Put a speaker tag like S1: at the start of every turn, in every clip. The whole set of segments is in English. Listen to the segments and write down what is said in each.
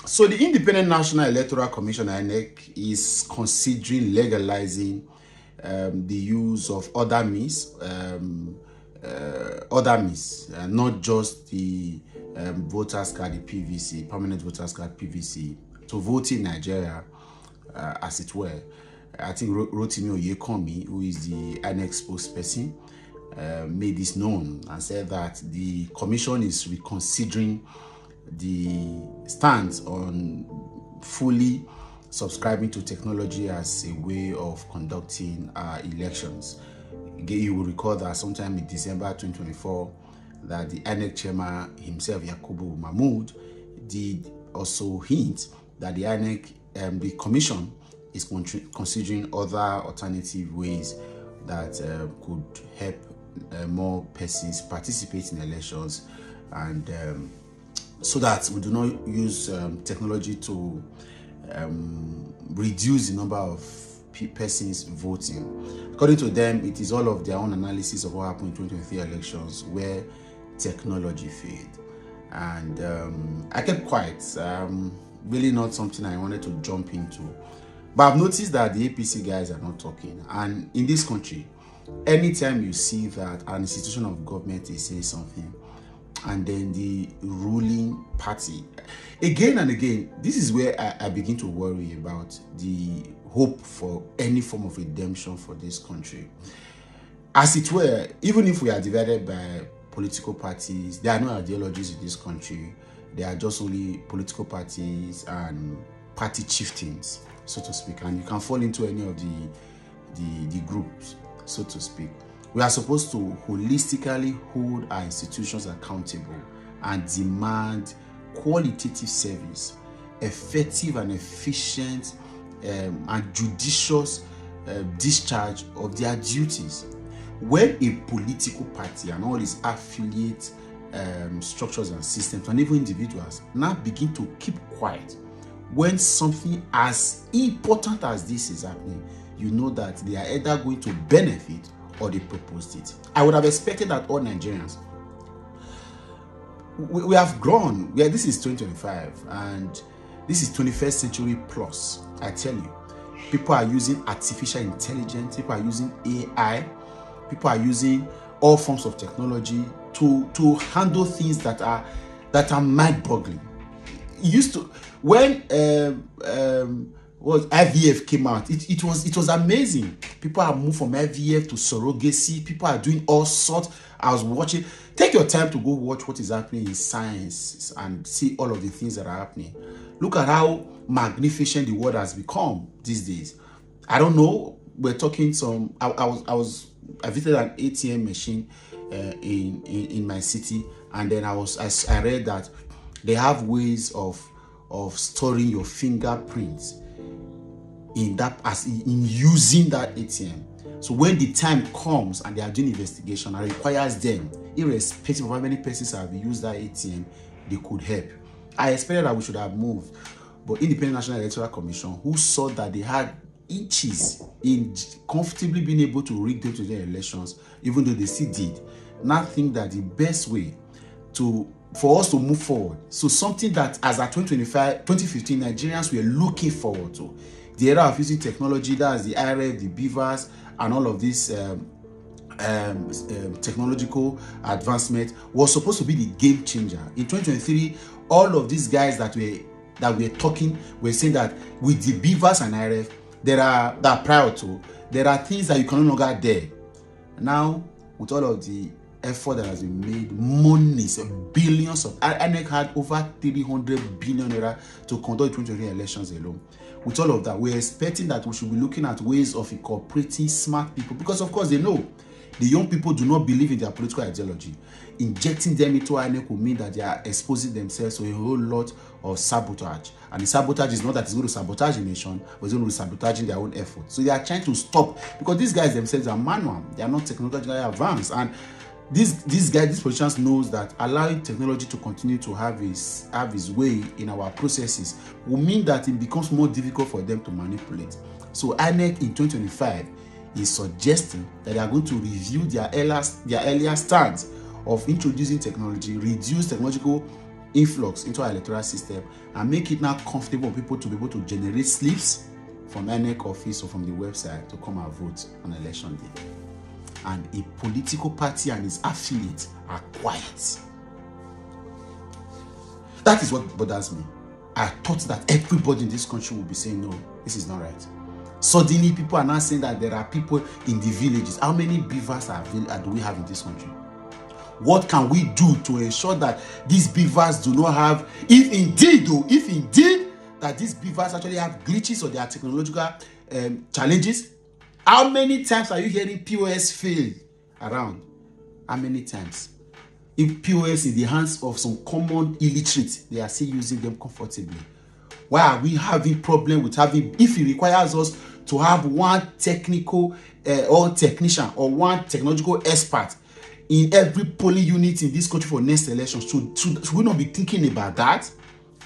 S1: So the Independent National Electoral Commission (INEC) is considering legalizing the use of other means, not just the voters card, the PVC, permanent voters card (PVC), to vote in Nigeria, as it were. I think Rotimi Oyekomi, who is the INEC spokesperson, made this known and said that the commission is reconsidering the stance on fully subscribing to technology as a way of conducting elections. Again, you will recall that sometime in December 2024, that the INEC chairman himself, Yakubu Mahmood, did also hint that the INEC, the commission, is considering other alternative ways that could help more persons participate in elections, and so that we do not use technology to reduce the number of persons voting. According to them, it is all of their own analysis of what happened in 2023 elections where technology failed. And I kept quiet. Really not something I wanted to jump into. But I've noticed that the APC guys are not talking. And in this country, anytime you see that an institution of government is saying something, and then the ruling party, again and again, this is where I begin to worry about the hope for any form of redemption for this country. As it were, even if we are divided by political parties, there are no ideologies in this country. There are just only political parties and party chieftains, so to speak, and you can fall into any of the groups, so to speak. We are supposed to holistically hold our institutions accountable and demand qualitative service, effective and efficient and judicious discharge of their duties. When a political party and all its affiliate structures and systems and even individuals now begin to keep quiet when something as important as this is happening, you know that they are either going to benefit or they proposed it. I would have expected that all Nigerians, we have grown. Yeah, this is 2025 and this is 21st century plus. I tell you, people are using artificial intelligence, people are using AI, people are using all forms of technology to handle things that are mind-boggling. It used to, when IVF came out, it was amazing. People have moved from IVF to surrogacy. People are doing all sorts. I was watching. Take your time to go watch what is happening in science and see all of the things that are happening. Look at how magnificent the world has become these days. I don't know. We're talking some. I visited an ATM machine in my city, and then I read that they have ways of storing your fingerprints in using that ATM. So when the time comes and they are doing investigation and requires them, irrespective of how many persons have used that ATM, they could help. I expected that we should have moved, but Independent National Electoral Commission, who saw that they had inches in comfortably being able to rig them to their elections, even though they still did, now think that the best way for us to move forward, so something that as at 2015 Nigerians were looking forward to, the era of using technology, that's the IRF, the Beavers, and all of this technological advancement, was supposed to be the game changer. In 2023, all of these guys that we're talking, we're saying that with the Beavers and IRF, that prior to, there are things that you can no longer dare. Now, with all of the effort that has been made, monies, billions of, INEC had over 300 billion naira to conduct 2023 elections alone. With all of that, we're expecting that we should be looking at ways of incorporating smart people, because of course they know the young people do not believe in their political ideology. Injecting them into INEC will mean that they are exposing themselves to a whole lot of sabotage. And the sabotage is not that it's going to sabotage the nation, but it's going to be sabotaging their own effort. So they are trying to stop, because these guys themselves are manual. They are not technologically advanced. And these politicians knows that allowing technology to continue to have his way in our processes will mean that it becomes more difficult for them to manipulate. So INEC in 2025 is suggesting that they are going to review their earlier stance of introducing technology, reduce technological influx into our electoral system and make it now comfortable for people to be able to generate slips from INEC office or from the website to come and vote on election day. And a political party and its affiliates are quiet. That is what bothers me. I thought that everybody in this country would be saying, no, this is not right. Suddenly, people are now saying that there are people in the villages. How many beavers do we have in this country? What can we do to ensure that these beavers do not have, if indeed that these beavers actually have glitches or there are technological challenges? How many times are you hearing POS fail around? How many times? If POS in the hands of some common illiterates, they are still using them comfortably. Why are we having problem with having, if it requires us to have one technical or technician or one technological expert in every polling unit in this country for next election? Should we not be thinking about that?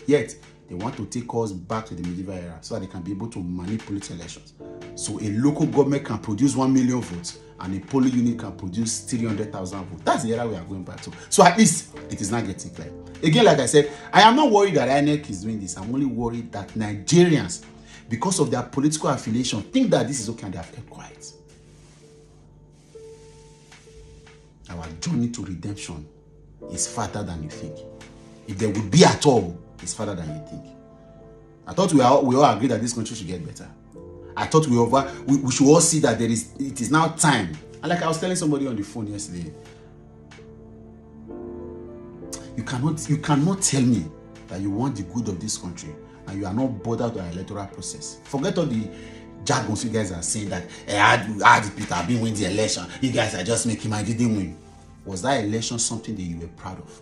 S1: Yet, they want to take us back to the medieval era so that they can be able to manipulate elections. So a local government can produce 1 million votes and a polling unit can produce 300,000 votes. That's the era we are going back to. So at least it is not getting clear. Again, like I said, I am not worried that INEC is doing this. I'm only worried that Nigerians, because of their political affiliation, think that this is okay and they have kept quiet. Our journey to redemption is farther than you think. If there would be at all, it's farther than you think. I thought we all agree that this country should get better. I thought we should all see that it is now time. And like I was telling somebody on the phone yesterday, you cannot tell me that you want the good of this country and you are not bothered with our electoral process. Forget all the jargons you guys are saying that how did Peter Obi win the election? You guys are just making I didn't win. Was that election something that you were proud of?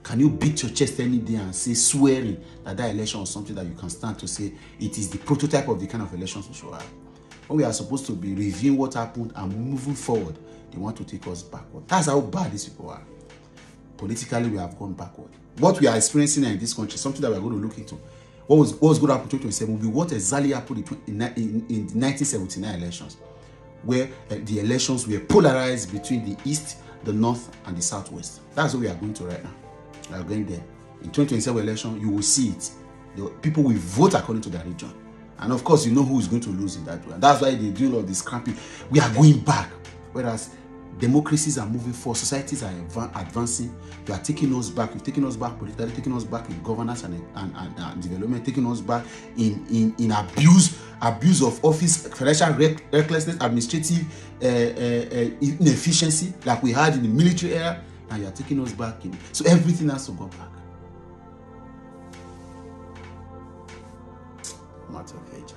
S1: Can you beat your chest any day and say, swearing that election was something that you can stand to say it is the prototype of the kind of elections we should have? When we are supposed to be reviewing what happened and moving forward, they want to take us backward. That's how bad these people are. Politically, we have gone backward. What we are experiencing in this country, something that we are going to look into. What was going to happen in 2027 will be what exactly happened in the 1979 elections, where the elections were polarized between the East, the North, and the Southwest. That's what we are going to right now. We are going there. In 2027 election, you will see it. The people will vote according to their region. And of course, you know who is going to lose in that way. And that's why they do all this scrapping. We are going back. Whereas democracies are moving forward, societies are advancing. You are taking us back. You've taken us back politically, taking us back in governance and development, taking us back in abuse of office, financial recklessness, administrative inefficiency, like we had in the military era. And you are taking us back in. So everything has to go back. Matter of age.